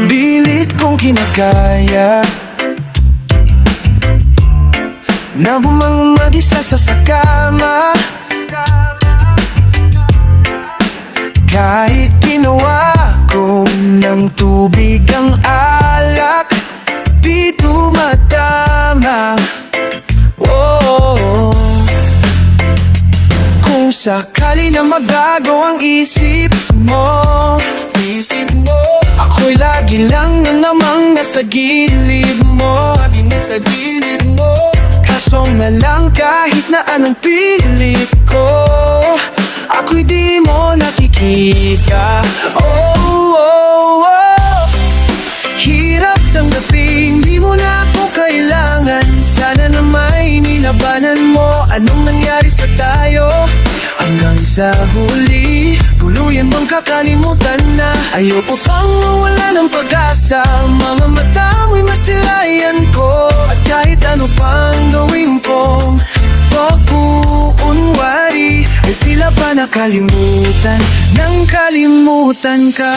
Pilit kong kinakaya na mag-isa sa kama, kahit ginawa ko ng tubig ang alak, di tumatama. Oh, kung sakali na magbago ang isip mo, ako'y lagi lang na namang nasa gilid mo, kaso na lang kahit na anong pilit ko, ako'y di mo nakikita. Oh, oh, oh. Hirap tanggapin, di mo na ako kailangan. Sana na may nilabanan mo. Anong nangyari sa tayo? Hanggang sa huli, tuluyan bang kakalimutan na? Ayoko pang mawala ng pag-asa. Mga mata mo'y masilayan ko, at kahit ano pang gawin kong pagkukunwari, ay tila pa nakalimutan nang kalimutan ka.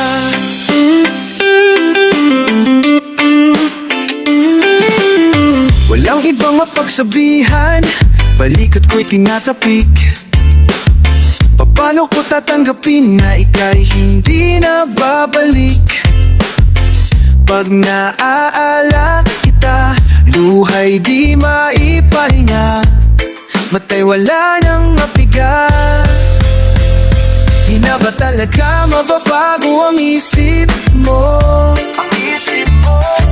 Walang ibang mapagsabihan, balikat ko'y tinatapik. Paano ko tatanggapin na ika'y hindi na babalik? Pag naaala kita, luhay di maipahinga, matay wala nang mapiga. Di na ba talaga mababago ang isip mo?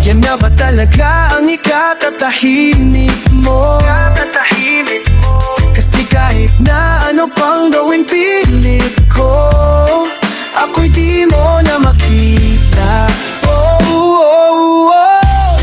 Yan na ba talaga ang ikatatahimik mo? Kasi kahit na ano pang gawin pilit ko, ako'y di mo na makita. Oh, oh, oh.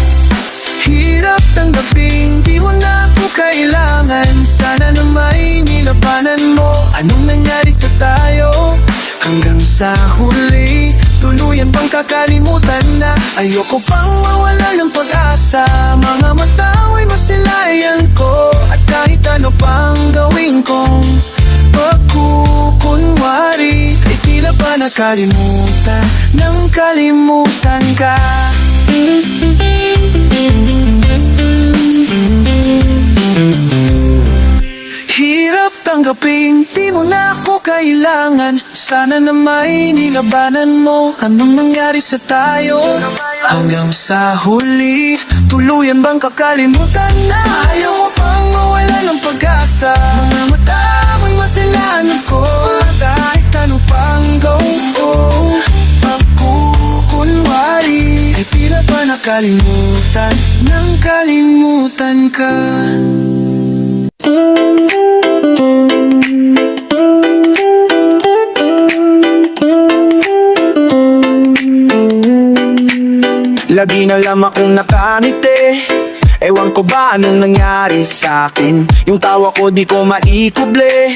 Hirap tanggapin, di mo na ako kailangan. Sana na may nilabanan mo. Anong nangyari sa tayo? Hanggang sa huli, tuluyan bang kakalimutan na? Ayoko pang mawala ng pag-asa. Mga mata mo'y masilayan ko, at kahit ano pang gawin kong pagkukunwari, ay tila pa nakalimutan nang kalimutan ka. Hirap tanggapin, di mo na ako kailangan. Sana na may nilabanan mo. Anong nangyari sa tayo? Hanggang sa huli, tuluyan bang kakalimutan na? Ayaw pang mawala ng pag-asa. Mga mata mo'y masilayan ko, kahit ano pang gawin ko pagkukunwari, ay tila pa nakalimutan nang kalimutan ka. Lagi na lang akong nakangiti, ewan ko ba anong nangyari sa'kin. Yung tawa ko di ko maikuble,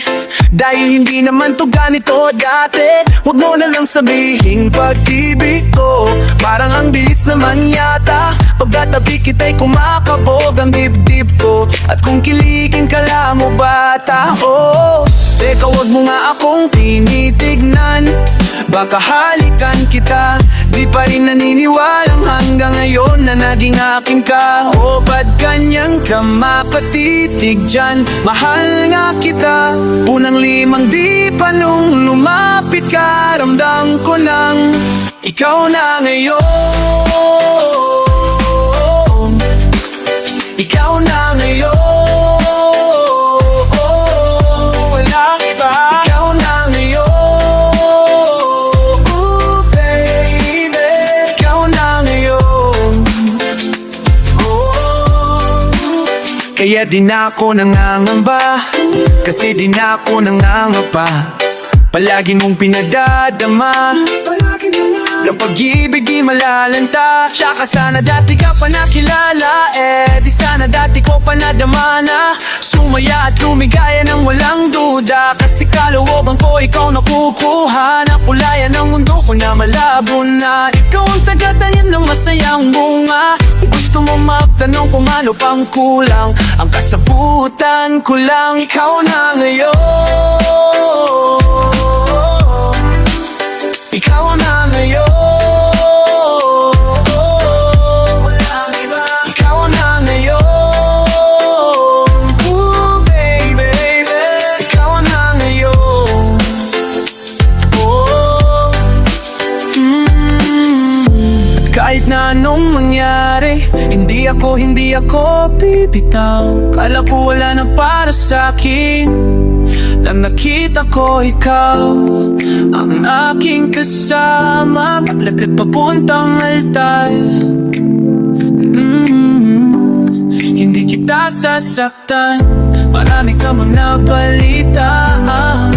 dahil hindi naman to ganito dati. Huwag mo na lang sabihin pag-ibig ko, parang ang bilis naman yata. Pagkatabi kita'y kumakabog ang dibdib ko, at kung kiligin ka lang mo bata. Oh, teka wag mo nga akong tinitignan, baka halikan kita. Di pa rin naniniwalang hanggang ngayon na naging akin ka. O ba't ganyan ka mapatitig dyan? Mahal nga kita. Unang limang di pa nung lumapit ka, ramdam ko nang ikaw na ngayon. Ikaw na ngayon. Walang iba. Ikaw na ngayon. Kaya di na ako nangangamba, kasi di na ako nangangapa. Palagi mong pinadadama ng pag-ibig di malalanta. Tsaka sana dati ka pa nakilala, di sana dati ko pa nadama na sumaya at lumigaya ng walang duda. Kasi kalooban ko ikaw nakukuha na kulayan ng mundo ko na malabo na. Ikaw ang taga-tanim ng masayang bunga. Kung gusto gusto mo magtanong kung ano pang kulang, ang kasabutan ko lang, ikaw na ngayon. Ikaw na ngayon. Walang iba. Ikaw na ngayon. Ooh, baby, baby. Ikaw na ngayon. Oh. Kahit na anong mangyari, hindi ako bibitaw. Kala ko wala na para sa'kin, nang nakita ko ikaw ang aking kasama, paglakad papuntang altar. Hindi kita sasaktan, marami ka mang nabalitaan.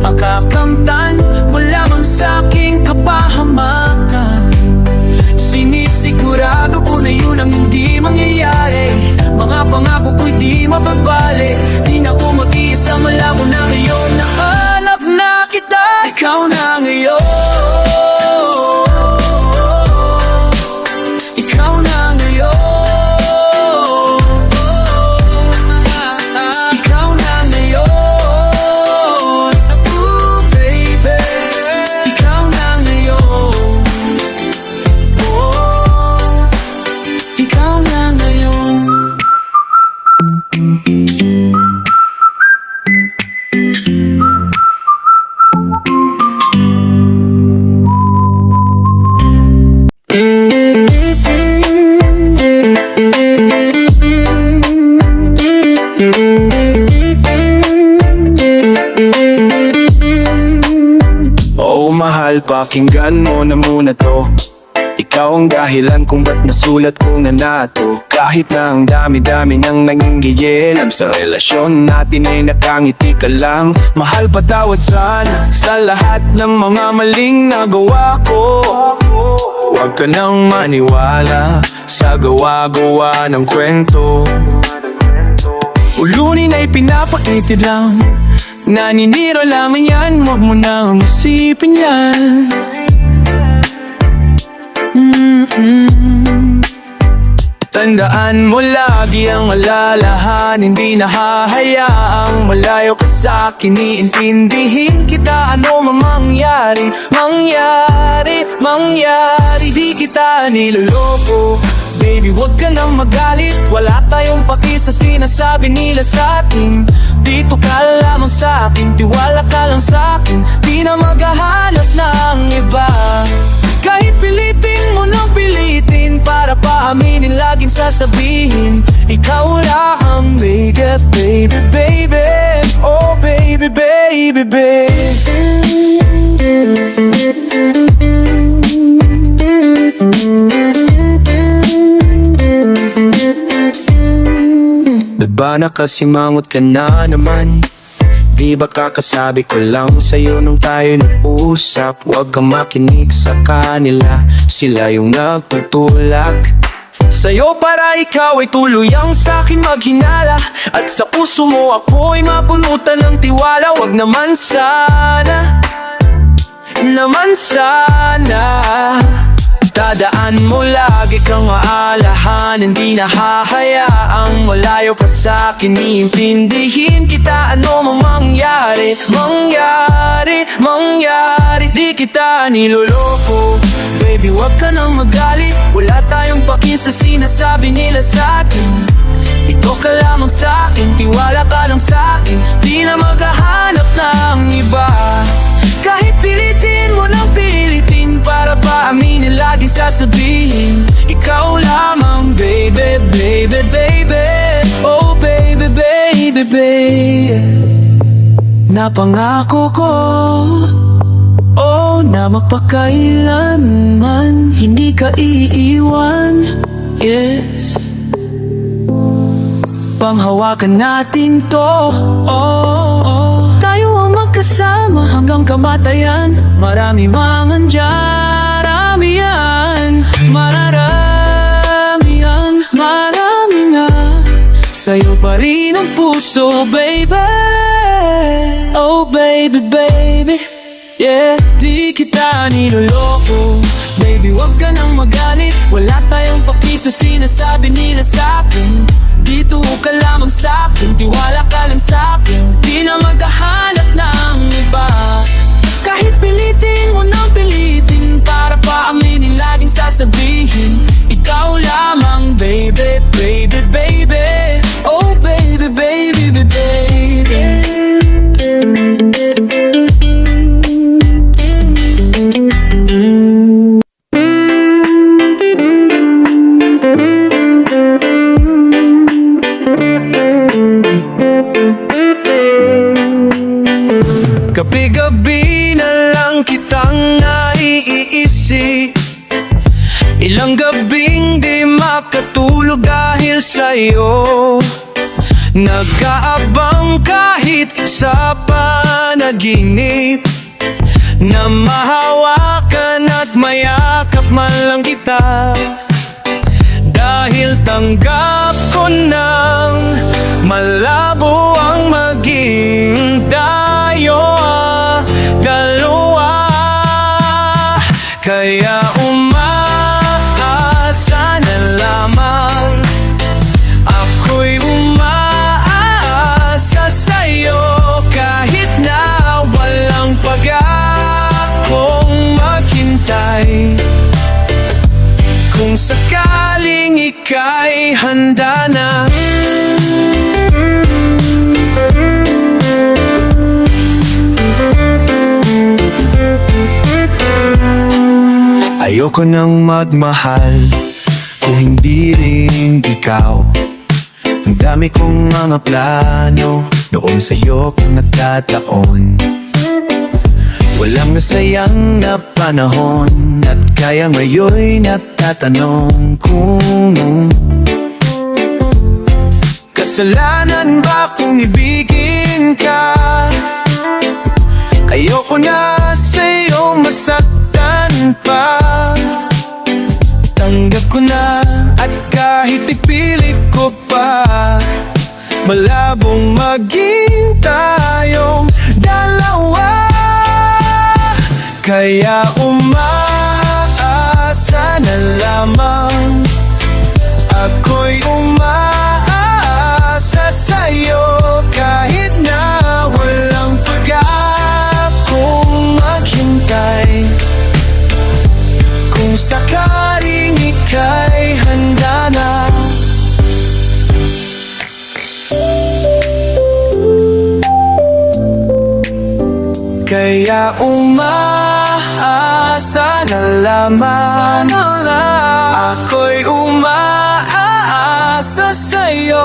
Makakamtan mo lamang sa'king kapahamakan. Sinisigurado ko na yun ang hindi mangyayari. Mga pangako ko'y di mababalik. Di na ko mag-iisa, malabo na ngayon. Nahanap na kita, ikaw na ngayon. Ikaw na ngayon. Ikaw na ngayon. Ooh, baby. Ikaw na ngayon. Oh, ikaw na ngayon. Oh mahal, pakinggan mo na muna to. Ikaw ang dahilan kung ba't nasulat ko na nato. Kahit na ang dami-dami nang nanginggigilap sa relasyon natin ay nakangiti ka lang. Mahal, patawad sana sa lahat ng mga maling nagawa ko. Huwag ka nang maniwala sa gawa-gawa ng kwento. Ulunin ay pinapakitid lang, naniniro lamang yan, huwag mo nang isipin yan. Tandaan mo lagi ang alalahan, hindi nahahayaang malayo ka sa'kin. Iintindihin kita ano mang mangyari, di kita niloloko. Baby, huwag ka nang magalit, wala tayong paki sa sinasabi nila sa'tin. Dito ka lamang sa'kin, tiwala ka lang sa'kin, di na maghahanap ng iba. Kahit pilitin mo nang pilitin, para paaminin laging sasabihin, ikaw lang, baby, baby, baby. Oh baby, baby, baby. Ba't ba nakasimangot ka na naman? Di ba kakasabi ko lang sa'yo nung tayo nag-usap? Huwag kang makinig sa kanila, sila yung nagtutulak sa'yo para ikaw ay tuluyang sa'kin maghinala. At sa puso mo ako ay mapunutan ng tiwala. Huwag naman sana, dadaan mo lagi kang maalahan, hindi nahahayaang malayo ka sa'kin. Iintindihin kita ano mang mangyari, di kita niloloko. Baby, huwag ka nang magalit, wala tayong paki sa sinasabi nila sa'tin. Ito ka lamang sa'kin, tiwala ka lang sa'kin, di na maghahanap ng iba. Kahit pilitin mo lang pilitin, para paaminin laging sasabihin, ikaw lamang, baby, baby, baby. Oh baby, baby, baby. Napangako ko, oh, na magpakailanman hindi ka iiwan. Yes, panghawakan natin to, oh. Tayo ang magkasama hanggang kamatayan. Marami mang andyarami yan, marami nga. Sa'yo pa rin ang puso, baby. Oh baby, baby. Yeah, di kita niloloko, Baby, wag ka nang magalit, wala tayong paki sa sinasabi nila sa'kin. Dito ka lamang sa'kin, tiwala ka lang sa'kin, di na maghahanap ng iba. Kahit pilitin mo nang pilitin, para pa aminin laging sasabihin, ikaw lamang baby, baby, baby. Oh baby, baby, baby, baby. Gabi-gabi na lang kitang naiisip, ilang gabing di makatulog dahil sa'yo. Nag-aabang kahit sa panaginip, na mahawakan at mayakap man lang kita. Dahil tanggap ko nang malabo ang maging tayo dalawa. Kaya umaasa na lamang, ako'y umaasa sa'yo, kahit na walang pag-akong maghintay. Kung sakaling ika'y handa na, ayoko nang magmahal kung hindi rin ikaw. Ang dami kong mga plano noon sa'yo kung nagkataon. Walang nasayang na panahon, at kaya ngayon'y nagtatanong kung kasalanan ba kung ibigin ka? Ayoko na sa'yo masaktan pa. Tanggap ko na, at kahit ipilit ko pa, malabong maging tayong dalawa. Kaya umaasa na lamang, ako'y umaasa sa'yo, kahit na walang pag-akong maghintay. Kung sakaling ika'y handa na, kaya umaasa na lamang, ako'y umaasa sa'yo,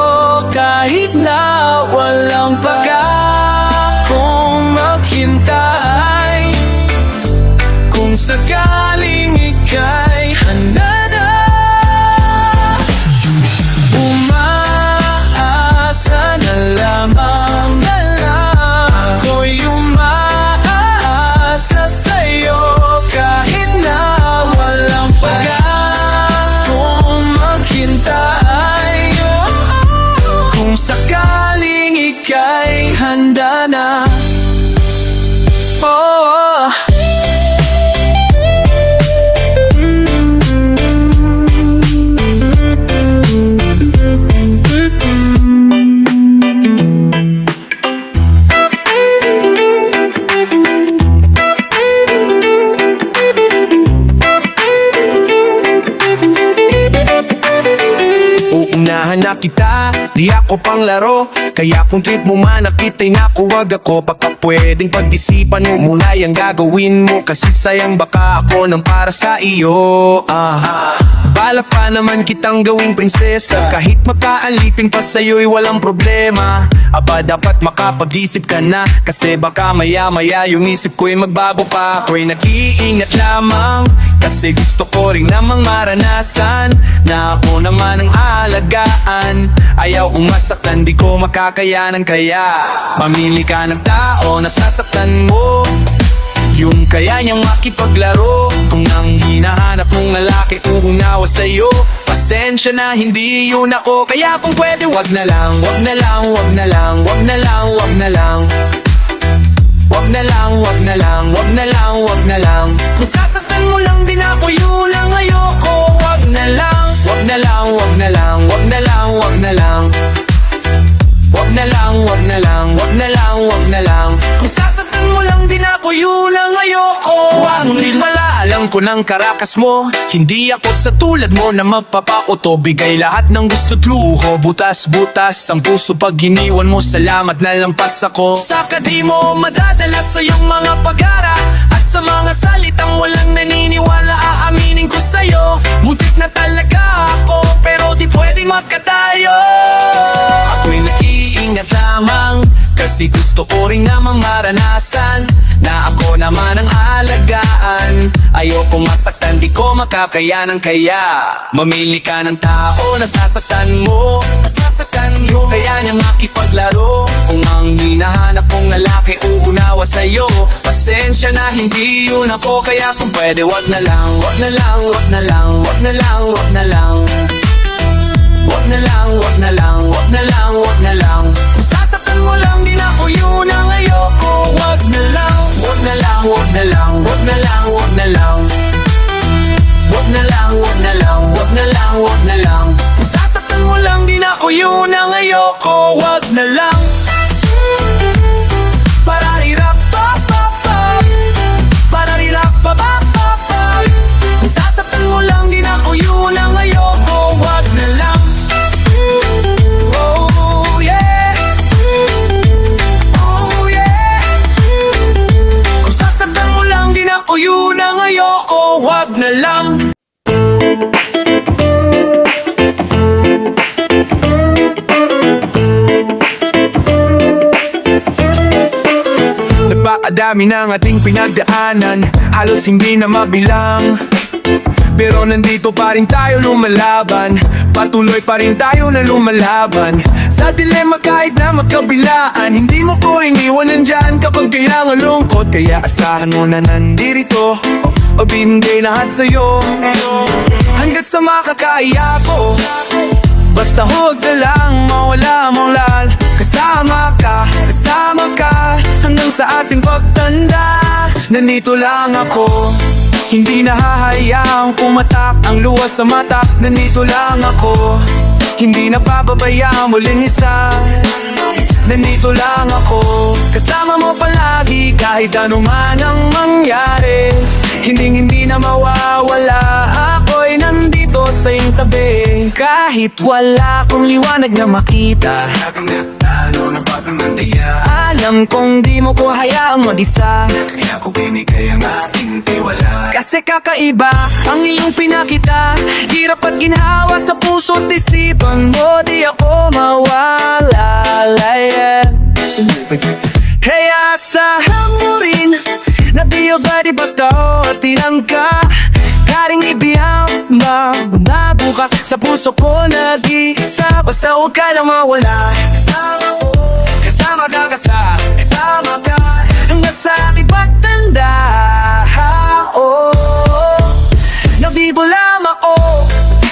kahit na walang pag-akong maghintay. Kung sakaling ika'y handa na, umaasa na lamang, ako'y umaasa sa'yo, kahit na walang pag-akong maghintay. Kung sakaling ika'y handa na, oh. Uunahan na kita, di ako pang laro. Kaya kung trip mo man nakita'y naku, wag ako. Baka pwedeng pag-isipan mo muna yung gagawin mo, kasi sayang baka ako nang para sa iyo. Bala pa naman kitang gawing prinsesa, kahit makaalipin pa sa'yo'y walang problema. Aba dapat makapag-isip ka na, kasi baka maya-maya yung isip ko'y magbago pa. Ako'y nag-iingat lamang, kasi gusto ko rin namang maranasan na ako naman ang alagaan. Ayaw kong masaktan, di ko makakayanan, kaya mamili ka ng tao na sasaktan mo, yung kaya niyang makipaglaro. Kung ang hinahanap mong lalaki uunawa sa'yo, pasensya na, hindi yun ako. Kaya kung pwede, wag na lang, wag na lang, wag na lang, wag na lang, wag na lang, wag wag na lang, wag na lang, wag na lang, wag na lang. Kung sasaktan mo lang din ako, yun lang ayoko. Wag na lang, wag na lang, wag na lang, wag na lang, wag na lang. Wag na lang, wag na lang, wag na lang, wag na lang. Kung sasaktan mo lang din ako, yun lang ayoko. Ngunit pala alam ko ng karakas mo, hindi ako sa tulad mo na magpapauto. Bigay lahat ng gusto't luho, butas-butas ang puso pag iniwan mo. Salamat na lampas ako. Saka di mo madadala sa iyong mga pag-ara, at sa mga salitang walang naniniwala. Aaminin ko sa'yo, muntik na talaga ako, pero di pwedeng magkatayo. Ako'y nag-iingat lamang, kasi gusto ko rin namang maranasan na ako naman ang alagaan. Ayoko masaktan, di ko makakayanan, kaya mamili ka ng tao na sasaktan mo, kaya niyang makipaglaro. Kung ang hinahanap kong lalaki uunawa sa'yo, pasensya na hindi yun ako. Kaya kung pwede wag na lang, wag na lang, wag na lang, wag na lang, wag na lang. Wag na lang, wag na lang, wag na lang, wag na lang. Kung sasaktan mo lang din ako, yun ang ayoko. Wag na lang, wag na lang, wag na lang, wag na lang, wag na lang. Wag na lang, wag na lang, wag na lang, wag na lang. Kung sasaktan mo lang din ako, yun ang ayoko. Wag na lang. Pararirap pa pa pa, pararirap pa pa pa pa. Kung sasaktan mo lang din ako, yun ang ayoko. Wag na lang. Oh yeah, oh yeah. Kung sasaktan mo lang din ako, yun ang ayoko. Wag na lang. Napakadami ng ating pinagdaanan, halos hindi na mabilang. Pero nandito pa rin tayo lumalaban, patuloy pa rin tayo na lumalaban. Sa dilema kahit na magkabilaan, hindi mo ko iniwan nandyan kapag kaya ng lungkot. Kaya asahan mo na nandirito, o binigay lahat sa'yo, hanggat sa makakaya ko. Basta huwag na lang mawala mong lal. Kasama ka hanggang sa ating pagtanda. Nandito lang ako, hindi nahahayaang pumatak ang luha sa mata. Nandito lang ako, hindi napapabayaan muling isa. Nandito lang ako, kasama mo palagi kahit ano man ang mangyari. Hindi na mawawala, ako'y nandito sa iyong tabi. Kahit wala akong liwanag na makita, alam kong di mo ko hayaang mag-isa, kaya ko binigay ang aking tiwala. Kasi kakaiba ang iyong pinakita, hirap at ginhawa sa puso't isipan mo. Di ako mawala, yeah. Kaya asahan mo rin na di agad ibato at tinangka. Karing ibiyang magbago ka sa puso ko nag-iisa. Basta huwag ka lang mawala, kasama ka hanggang sa ating pagtanda. Nagdibo lang ako,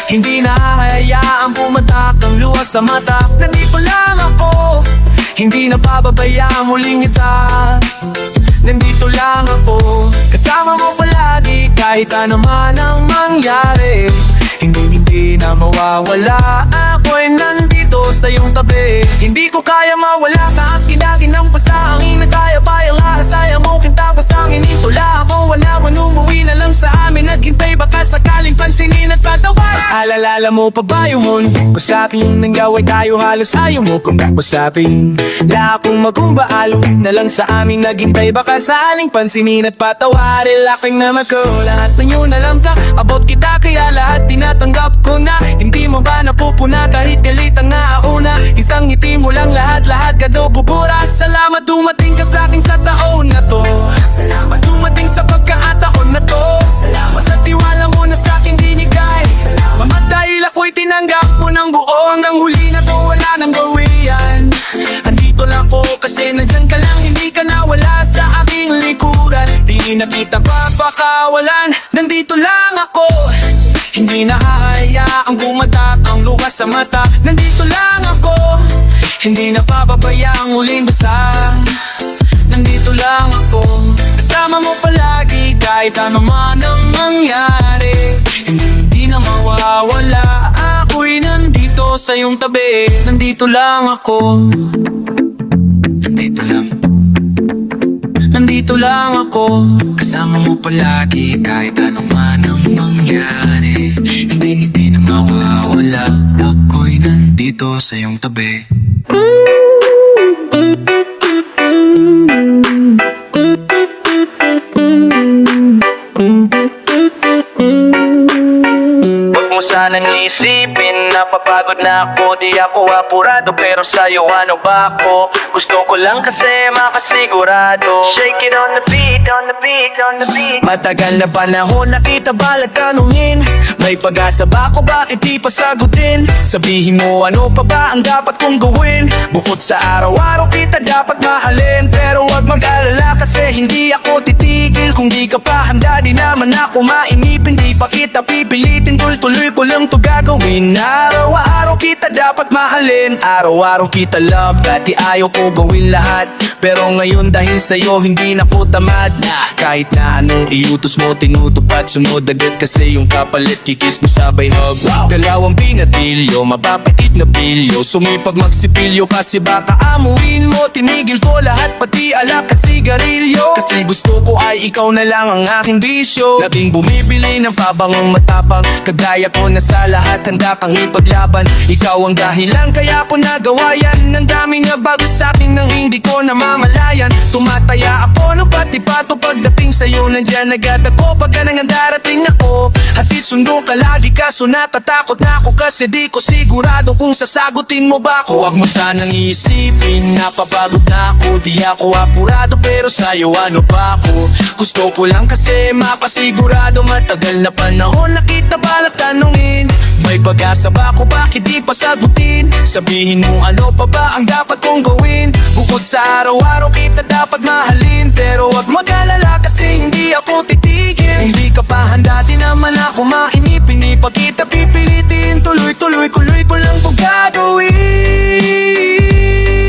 hindi nahahayaang pumatak ang luha sa mata. Nandito lang ako, hindi napapabayaan muling isa. Nandito lang ako, kasama mo palagi kahit ano man ang mangyari. Hindi na mawawala, ako'y nandito sa iyong tabi. Hindi ko kaya mawala, taas kinagin ng pasangin. Nagkaya-bayang ahasaya mo, kinta pasangin. Ito lang ako, wala man umuwi na lang sa amin. Naghintay baka sakaling pansinin at patawaran. Alalala mo pa ba yung mundo ko sa akin? Nang gaway tayo halos ayaw mo kung back sa atin. La akong magkumbaalo na lang sa amin. Naghintay baka sakaling pansinin at patawarin. Laking naman ko, lahat ng yun alam ka. About kita kaya lahat tinatanggap ko na. Hindi mo ba napupuna kahit galit ang naauna? Isang ngiti mo lang lahat ka daw bubura. Salamat dumating ka sa akin sa taon na to. Salamat dumating sa pagkakataon na to. Salamat sa tiwala mo na sa akin binigay. Salamat dahil ako'y tinanggap mo ng buo. Hanggang huli na to wala nang gawian. Andito lang ko kasi nandyan ka lang. Hindi ka nawala sa aking likuran. Di na kita papakawalan. Nandito lang ako, hindi nahahayaang bumatak ang luha sa mata. Nandito lang ako, hindi napapabayaang muling basa. nandito lang ako. Kasama mo palagi kahit ano man ang mangyari. Hindi na mawawala. Ako'y nandito sa iyong tabi. Nandito lang ako. Nandito lang. Nandito lang ako. Kasama mo palagi kahit ano man ang mangyari. Hindi na mawawala. Ako'y nandito sa iyong tabi. Huwag mo sanang isipin, napapagod na ako. Di ako apurado, pero sa'yo ano ba ako? Gusto ko lang kasi makasigurado. Shake it on the beat, on the beat, on the beat. Matagal na panahon nakita balat tanungin. May pag-asa ba ako, bakit di pa sagutin? Sabihin mo ano pa ba ang dapat kong gawin? Bukod sa araw-araw kita dapat mahalin. Pero wag mag-alala kasi hindi ako titigil. Kung di ka pa handa di naman ako mainip. Hindi pa kita pipilitin, tuloy ko lang to gagawin. Araw-araw kita dapat mahalin. Araw-araw kita love, dati ayaw ko gawin lahat. Pero ngayon dahil sa'yo hindi na ko tamad na. Kahit na anong iutos mo tinutupad. Sunod agad kasi yung kapalit, kikis mo sabay hug. Dalawang binatilyo, mapapakit na pilyo. Sumipag magsipilyo kasi baka amuin mo. Tinigil ko lahat pati alak at sigarilyo. Kasi gusto ko ay ikaw na lang ang aking bisyo. Laging bumibili ng pabangong matapang. Kagaya ko na sa lahat handa kang ipaglaban. Ikaw ang dahilan kaya ko nagawa yan. Ang daming nabago sa'kin nang hindi ko namamalayan. Tumataya ako ng pati-pato pagdating sa'yo. Nandyan agad ako pagka nang darating ako. Hatid sundo ka lagi kaso natatakot na ako. Kasi di ko sigurado kung sasagutin mo ba ako. Huwag mo sanang isipin, napapagod na ako. Di ako apurado pero sa'yo ano ba ako? Gusto ko lang kasi mapasigurado. Matagal na panahon nakita balat tanungin. May pag-asa ba ako, bakit di pa sagutin? Sabihin mo ano pa ba ang dapat kong gawin? Bukod sa araw-araw kita dapat mahalin. Pero wag mag-alala kasi hindi ako titigil. Hindi ka pa handa di naman ako mainip. Hindi pa kita pipilitin. Tuloy ko lang to gagawin.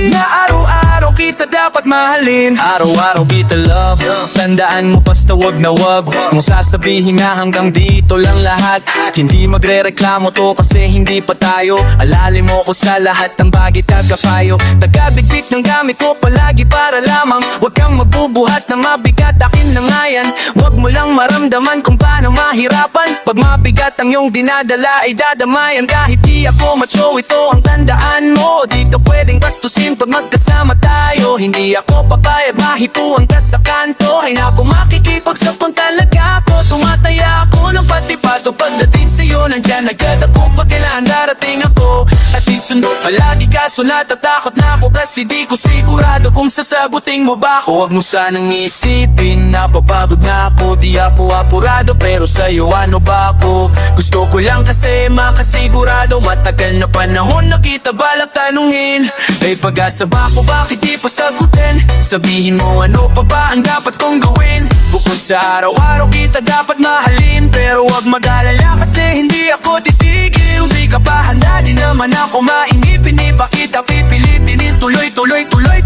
Na araw-araw kita dapat mahalin. Araw-araw kita love. Tandaan mo basta wag na wag mong sasabihin na hanggang dito lang lahat. Hindi magre-reklamo to kasi hindi pa tayo. Alalim mo ko sa lahat ng bagay at kapayo. Tagabitbit ng gamit ko palagi para lamang. Wag kang magbubuhat ng mabigat, akin na nga yan. Wag mo lang maramdaman kung paano mahirapan. Pag mabigat ang iyong dinadala ay dadamayan. Kahit di ako macho ito ang tandaan mo. Di ka pwedeng bastusin pag magkasama tayo. Hindi ako papayag mahipuan ka sa kanto. Ay naku makikipagsapang talaga ako. Tumataya ako ng pati-pato pagdating sa'yo. Nandyan agad ako pag kailangan darating ako. At sundo palagi kaso natatakot na ako. Kasi di ko sigurado kung sasagutin mo ba ako. Huwag mo sanang isipin, napapagod na ako. Di ako apurado pero sa'yo ano ba ako? Gusto ko lang kasi makasigurado. Matagal na panahon nakita balak tanungin. May pag-asa ba ako, bakit di pa sagutin? Sabihin mo ano pa ba ang dapat kong gawin? Bukod sa araw-araw kita dapat mahalin. Pero wag mag-alala kasi hindi ako titigil. Di ka pa handa di naman ako mainip. Hindi pa kita pipilitin. Tuloy ko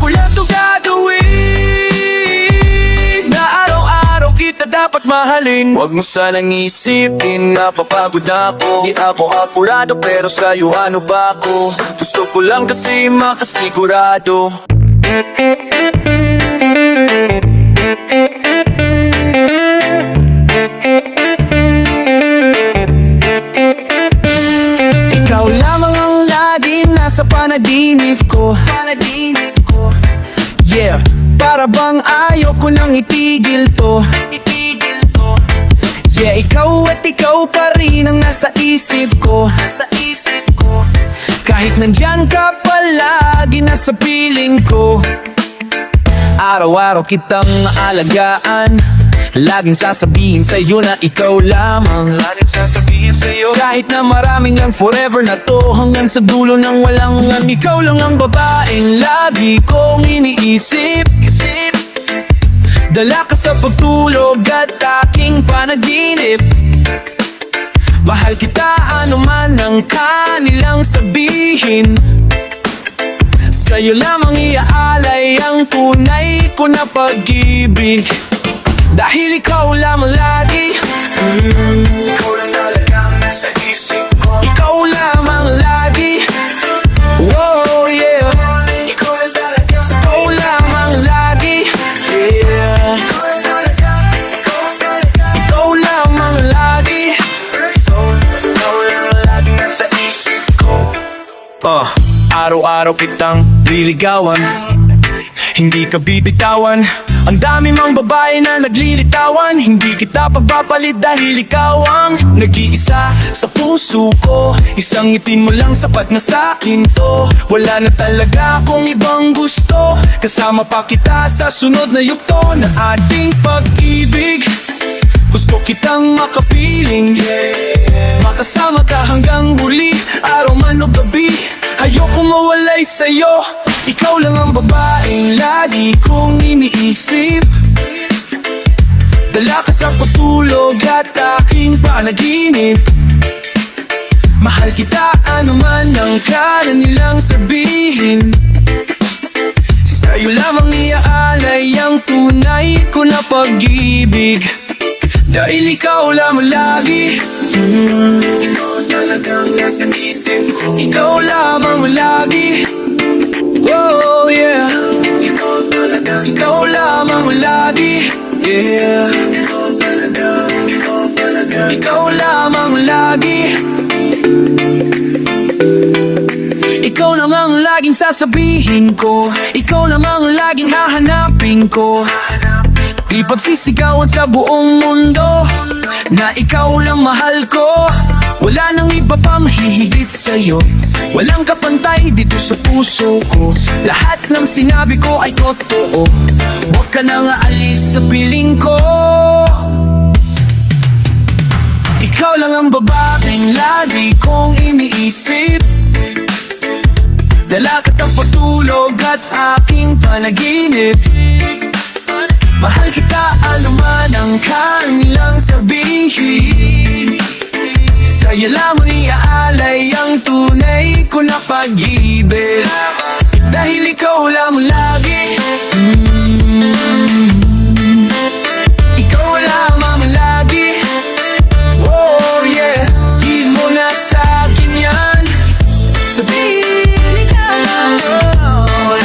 lang to gagawin. Na araw-araw kita dapat mahalin. Wag mo sanang isipin, napapagod ako. Di ako apurado pero sa'yo ano ba ako? Gusto ko lang kasi makasigurado. Ikaw lamang ang lagi nasa panaginip ko. Yeah, para bang ayaw ko nang itigil to. Yeah, ikaw at ikaw pa rin ang nasa isip ko. Kahit nandyan ka palagi nasa piling ko. Araw-araw kitang alagaan. Laging sasabihin sa'yo na ikaw lamang. Kahit na maraming ang forever na to. Hanggang sa dulo ng walang hanggan. Ikaw lang ang babaeng lagi kong iniisip. Dala ka sa pagtulog at aking panaginip. Mahal kita ano man ang kanilang sabihin. Sa'yo lamang iaalay ang tunay ko na pag-ibig. Dahil ikaw lamang lagi, ikaw lang talagang nasa isip ko. Ikaw lamang lagi, oh yeah. Ikaw lang talagang, ikaw lamang lagi, yeah. Ikaw lamang lagi, ikaw lamang lagi nasa isip ko. Araw-araw kitang liligawan, hindi ka bibitawan. Ang dami mang babae na naglilitawan, hindi kita pagpapalit dahil ikaw ang nag-iisa sa puso ko. Isang ngiti mo lang sapat na sa'kin to. Wala na talaga akong ibang gusto, kasama pa kita sa sunod na yugto ng ating pag-ibig. Gusto kitang makapiling, makasama ka hanggang huli, araw man o gabi. Ayoko mawalay sa'yo, ikaw lang ang babaeng lagi kong iniisip. Dala ka sa patulog at aking panaginip. Mahal kita anuman ang kaya nilang sabihin. Sa'yo lamang iaalay ang tunay ko na pag-ibig. Dahil ikaw lamang lagi, ikaw talagang nasa isip ko. Ikaw lamang lagi, oh yeah. Ikaw lamang lagi, yeah. Ikaw lamang lagi, ikaw lamang laging sasabihin ko. Ikaw lamang laging hahanapin ko. Di pagsisigawan sa buong mundo na ikaw lang mahal ko. Wala nang iba pa mahihigit sa'yo, walang kapantay dito sa puso ko. Lahat ng sinabi ko ay totoo, huwag ka nang aalis sa piling ko. Ikaw lang ang babaeng lagi kong iniisip. Dala ka sa patulog at aking panaginip. Mahal kita anuman ang kanilang sabihin. Sa'yo lamang iaalay ang tunay ko na pag-ibig. Dahil ikaw lamang lagi, ikaw lamang lagi, oh yeah. Di mo na sa'kin yan, sabihin ka lang, oh,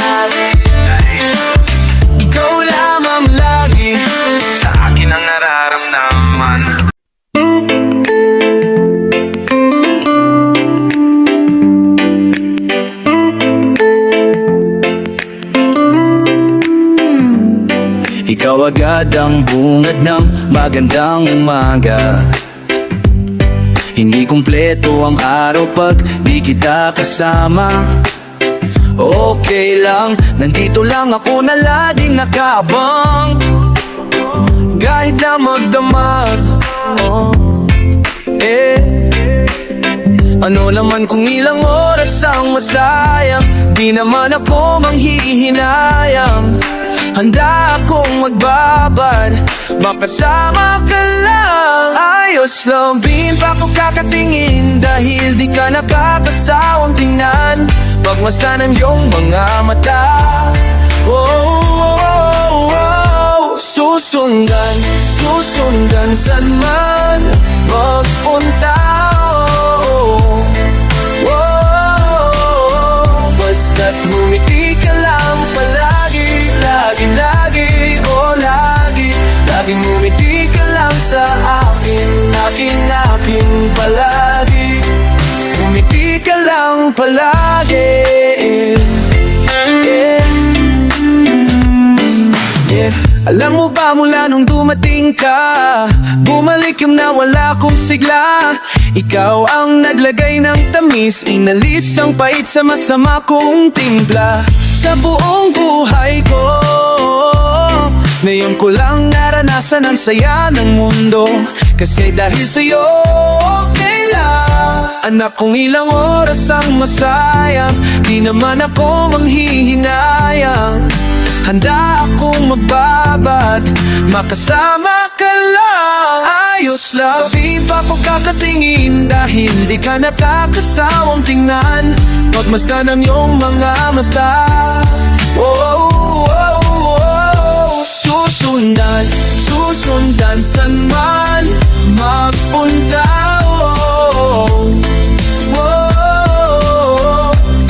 ikaw lamang lagi sa akin ang nararamdaman. Ikaw agad ang bungad ng magandang umaga. Hindi kumpleto ang araw pag di kita kasama. Okay lang, nandito lang ako na laging nakaabang. Kahit na magdamag, ano naman kung ilang oras ang masayang, di naman ako manghihinayang. Handa akong magbabad, makasama ka lang. Ayos lang, bin pa ko kakatingin, dahil di ka nakakasawang tingnan. Pagmasdan ang iyong mga mata, oh, oh, oh, oh. Susundan, susundan saan man magpunta, oh, oh, oh. Basta't ngumiti ka lang palagi, lagi, lagi, oh lagi. Laging ngumiti ka lang sa akin, akin, akin palagi. Ngumiti ka lang palagi, yeah. Yeah. Alam mo ba mula nung dumating ka, bumalik yung nawala kong sigla. Ikaw ang naglagay ng tamis, inalis ang pait sa masama kong timpla. Sa buong buhay ko, ngayon ko lang naranasan ang saya ng mundo. Kasi dahil sa'yo, okay lang. Anak kong ilang oras ang masayang, di naman ako manghihinayang. Handa akong magbabad, makasama ka lang. Ayos lang, di pa ko kakatingin, dahil di ka nakakasawang tingnan. Pagmasdan ang iyong mga mata. Susundan, susundan saan man magpunta.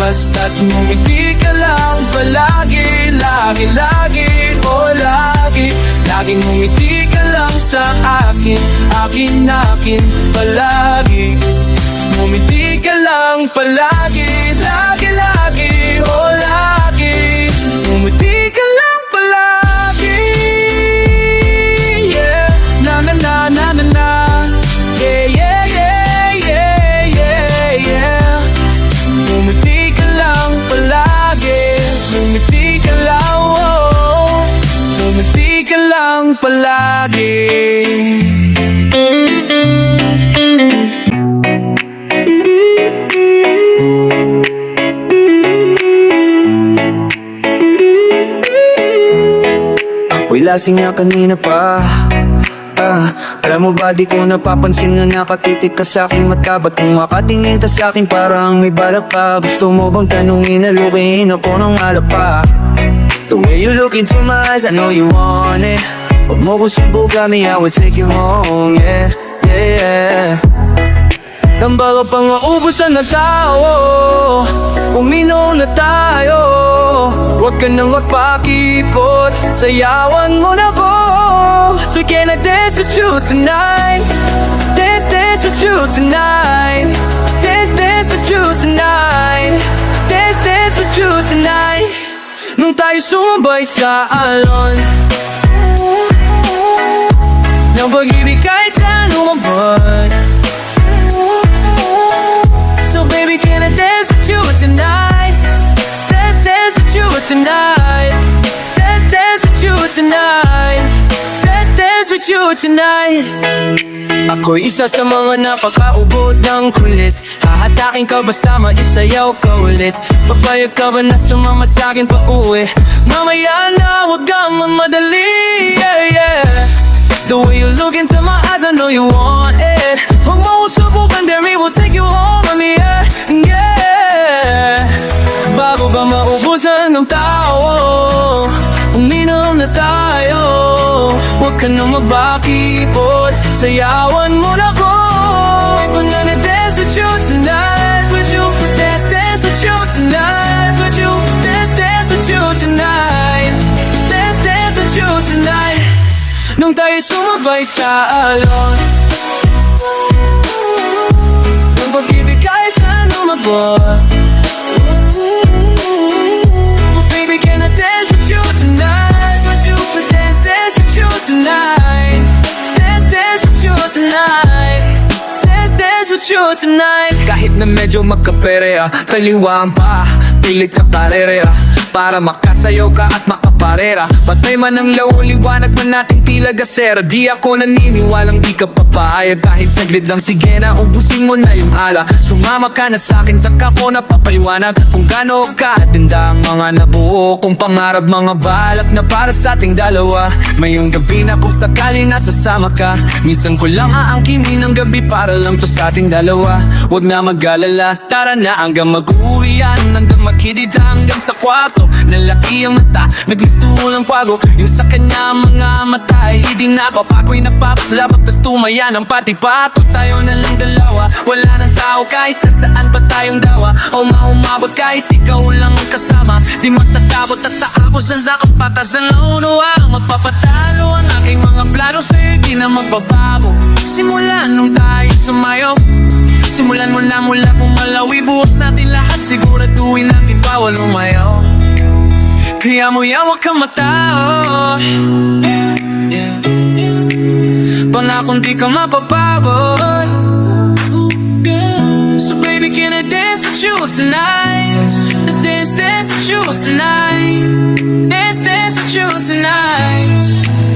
Basta't ngumiti ka lang palagi, lagi, lagi, lagi. Laging ngumiti ka lang sa akin, akin, akin, palagi. Ngumiti ka lang palagi, lagi, lagi, lagi. Ngumiti ka lang palagi. Yeah, na na na na na na. Yeah, yeah, yeah, yeah, yeah, yeah. Ngumiti ka lang palagi, ngumiti ka lang, oh. Ngumiti ka lang palagi. Ako'y lasing na kanina pa. Alam mo ba di ko napapansin na nakatitig ka sa'king mata. Ba't kung makatingin ka sa'kin parang may balak pa? Gusto mo bang tanungin na lukihin ako ng alak pa? The way you look into my eyes, I know you want it. Pag mo ko subukan me, I will take you home, yeah, yeah, yeah. Nang bago pang maubusan na tao, uminom na tayo. Huwag ka nang magpakipot, sayawan mo na ko. So can I dance with you tonight? Dance, dance with you tonight. Dance, dance with you tonight. Dance, dance with you tonight. Nung tayo sumabay sa alon ng pag-ibig kahit saan umabot. So baby, can I dance with you tonight? Dance, dance with you tonight. Dance, dance with you tonight. Dance, dance with you tonight. Ako'y isa sa mga napakaubod ng kulit. Hahatakin ka basta maisayaw ka ulit. Papayag ka ba na sumama sa'kin pa uwi? Mamaya na huwag kang magmadali, yeah, yeah. The way you look into my eyes, I know you want it. Huwag mo subukan, then we will take you home on the air, yeah. Bago ba maubusan ng tao, uminom na tayo. Huwag ka nang magbakipot, sayawan mo na ko. I'm gonna dance with you tonight, with you. Dance, dance with you tonight, with you. Dance, dance with you tonight. Dance, dance with you tonight. Nung tayo sumabay sa alon ng pag-ibig kahit saan umabot. Oh baby, can I dance with you tonight? With you, dance, dance with you tonight. Dance, dance with you tonight. Dance, dance with you tonight. Kahit na medyo magkaperea, taliwaan pa, pilit ka parerea. Para makasayaw ka at makaparera. Patay man ang liwanag man nating tila gasera. Di ako naniniwalang di ka papayag. Kahit saglit lang sige na ubusin mo na yung ala. Sumama ka na sa'kin saka ko napapaliwanag kung gaano ka tinda ang mga nabuo kong pangarap. Mga balak na para sa ating dalawa. Mayong gabi na kung sakali nasasama ka. Minsan ko lang aangkinin ng gabi para lang to sa ating dalawa. Huwag na mag-alala, tara na hanggang mag-uwi yan. Hanggang magkidita hanggang sa kwarto. Nalaki ang mata, naglisto ng kwago. Yung sa kanya mga mata ay hindi napapagoy. Napapaslapag tas tumayan ang pati pato. Tayo na lang dalawa, wala nang tao kahit nasaan pa tayong dawa. O maumabot kahit ikaw lang ang kasama. Di matatabot at taabusan sa kapatasan na unuwa. Magpapatalo ang aking mga plano sa'yo, di na magbabago. Simulan nung tayo sumayaw. Simulan mo na mula pumalawi. Buhos natin lahat, siguraduhin natin bawal umayaw. Kaya mo yan, huwag kang matao, yeah. Pangakong di ka mapapagod. So baby, can I dance with you tonight? Dance, dance with you tonight. Dance, dance with you tonight.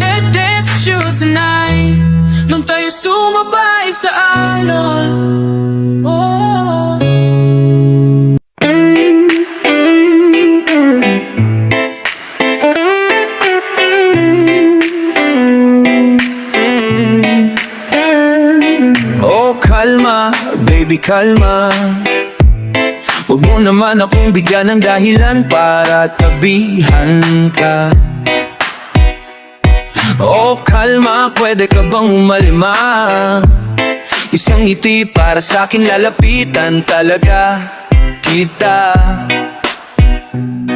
Dance, dance with you tonight. Nung tayo sumabay sa alon, oh. Kalma, baby, kalma. Huwag mo na naman akong bigyan ng dahilan para tabihan ka. Oh, kalma, pwede ka bang umalima? Isang ngiti para sa'kin, lalapitan talaga kita.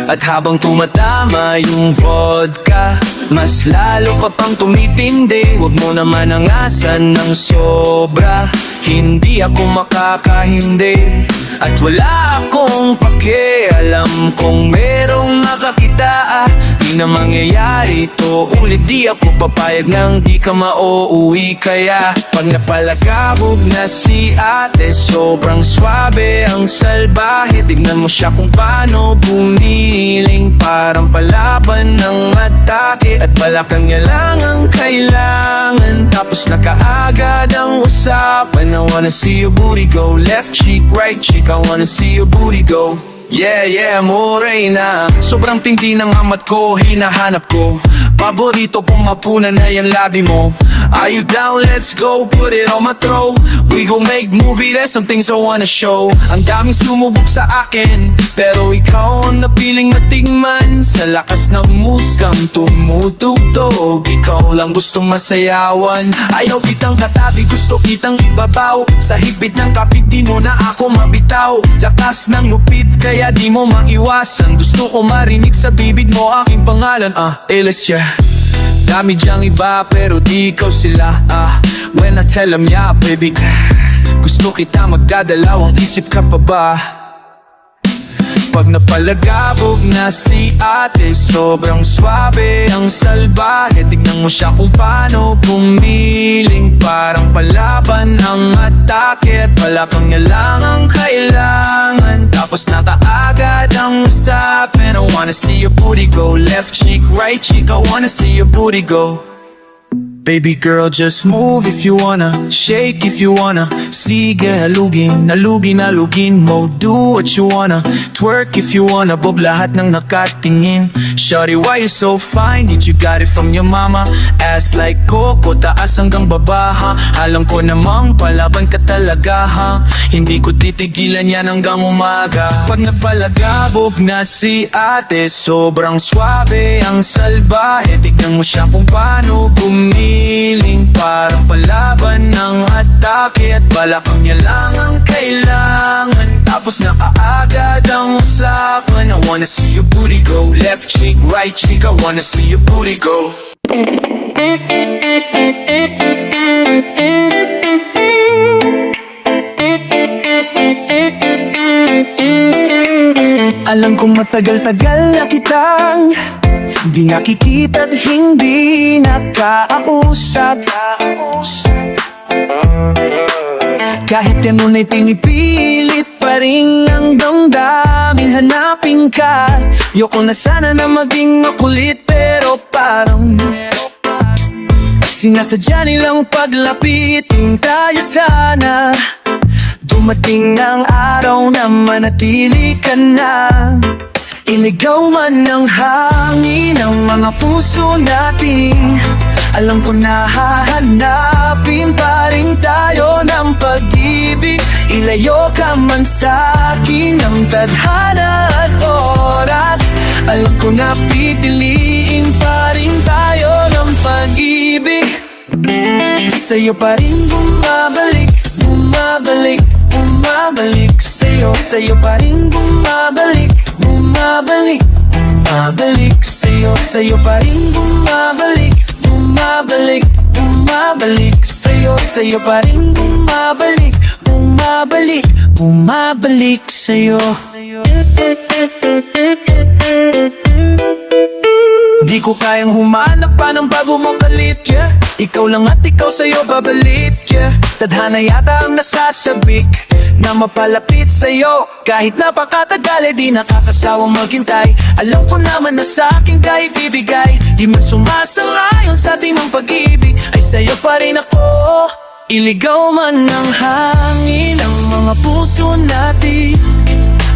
At habang tumatama yung vodka, mas lalo ka pang tumitindi. Huwag mo naman angasan ng sobra, hindi ako makakahindi. At wala akong pakialam kung merong makakita. Di na mangyayari to ulit, di ako papayag nang di ka mauuwi. Kaya pag napalagabog na si ate, sobrang swabe ang salbahe. Tignan mo siya kung paano bumiling, parang palaban ng atake. At balakang niya lang ang kailangan, tapos nakaagad ang usapan. I wanna see your booty go left cheek, right cheek. I wanna see your booty go. Yeah, yeah, morena. Sobrang tindi ng amat ko, hinahanap ko. Paborito kong mapunan na yung labi mo. Are you down? Let's go, put it on my throat. We gon' make movie, there's some things I wanna show. Ang daming sumubok sa akin, pero ikaw ang napiling matigman. Sa lakas ng muskang tumutugtog, ikaw lang gustong masayawan. Ayaw kitang katabi, gusto kitang ibabaw. Sa higpit ng kapit, di mo na ako mabitaw. Lakas ng lupit, kaya di mo maiwasan. Gusto ko marinig sa bibig mo aking pangalan. Eles yeah. Dami dyang iba pero di ikaw sila. When I tell them yeah baby, gusto kita magdadalawang isip ka pa ba? Pag napalagabog na si ate, sobrang swabe ang salbahe. Tignan mo siya kung paano bumiling, parang palaban ang atake. At balakang niya lang ang kailangan, tapos nakaagad ang usapan. I wanna see your booty go left cheek, right cheek. I wanna see your booty go. Baby girl, just move if you wanna, shake if you wanna. Sige, halugin, nalugin, nalugin mo. Do what you wanna, twerk if you wanna. Bob lahat ng nakatingin. Shawty, why you so fine? Did you got it from your mama? Ass like Coco, taas hanggang baba, ha? Alam ko namang palaban ka talaga, ha? Hindi ko titigilan yan hanggang umaga. Pag nagpalagabog na si ate, sobrang swabe ang salbahe. Tignan mo siya kung paano bumiling, parang palaban ng atake. At balakang niya lang ang kailangan, tapos nakaagad ang usapan. I wanna see your booty go left cheek, right cheek. I wanna see your booty go. Alam kong matagal-tagal na kitang di nakikita't hindi nakakausap. Kahit ganun ay pinipilit pa rin ang damdamin hanapin ka. Yoko na sana na maging makulit, pero parang sinasadya nilang paglapitin tayo sana. Dumating ang araw na manatili ka na. Iligaw man ng hangin ang mga puso natin. Alam ko na hahanapin pa rin tayo ng pag-ibig. Ilayo ka man sa'kin ng tadhana at oras. Alam ko na pipiliin pa rin tayo ng pag-ibig. Sa'yo pa rin bumabalik, bumabalik, bumabalik. Sa'yo pa rin bumabalik, bumabalik, bumabalik. Sa'yo pa rin bumabalik, bumabalik, bumabalik. Sa'yo pa rin bumabalik, bumabalik, bumabalik sa'yo. Di ko kayang humanap pa ng bago mapalit, yeah. Ikaw lang at ikaw sa'yo babalik, yeah. Tadhana yata ang nasasabik na mapalapit sa'yo. Kahit napakatagal, di nakakasawang maghintay. Alam ko naman na sa'kin ka ibibigay. Di man sumasangayon sa ating ng pag-ibig, ay sa'yo pa rin ako. Iligaw man ng hangin ang mga puso natin.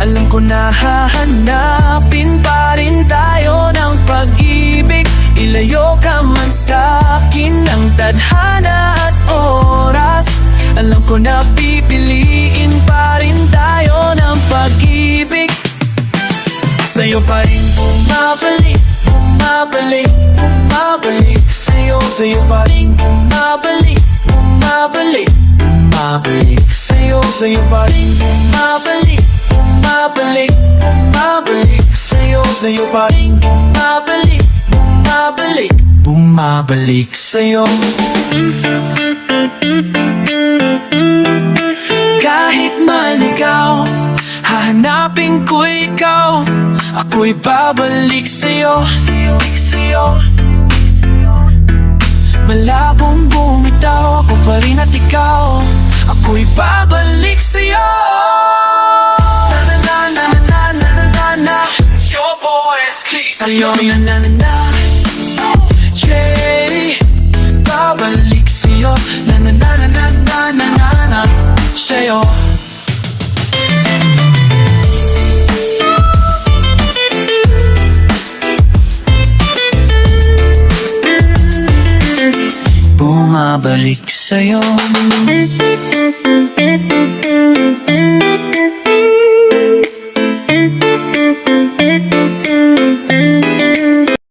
Alam ko na hahanapin pa rin tayo ng pag-ibig. Ilayo ka man sa'kin ng tadhana at oras. Alam ko na pipiliin pa rin tayo ng pag-ibig. bumabalik, bumabalik, bumabalik sa'yo, sa'yo pa rin. Bumabalik, bumabalik, bumabalik sa'yo, sa'yo pa rin. Bumabalik, bumabalik, bumabalik sa'yo, sa'yo pa rin. Bumabalik, bumabalik, bumabalik sa'yo. Kahit man ikaw, hahanapin ko ikaw, ako'y babalik sa'yo. Malabong bumitaw, ako pa rin at ikaw, ako'y babalik sa'yo. Na na na na na na na na na. It's your boys, Clee. Sa'yo na na na na. Jay, babalik sa'yo. Na na na na na na na na na. Sa'yo. Bumabalik sa'yo.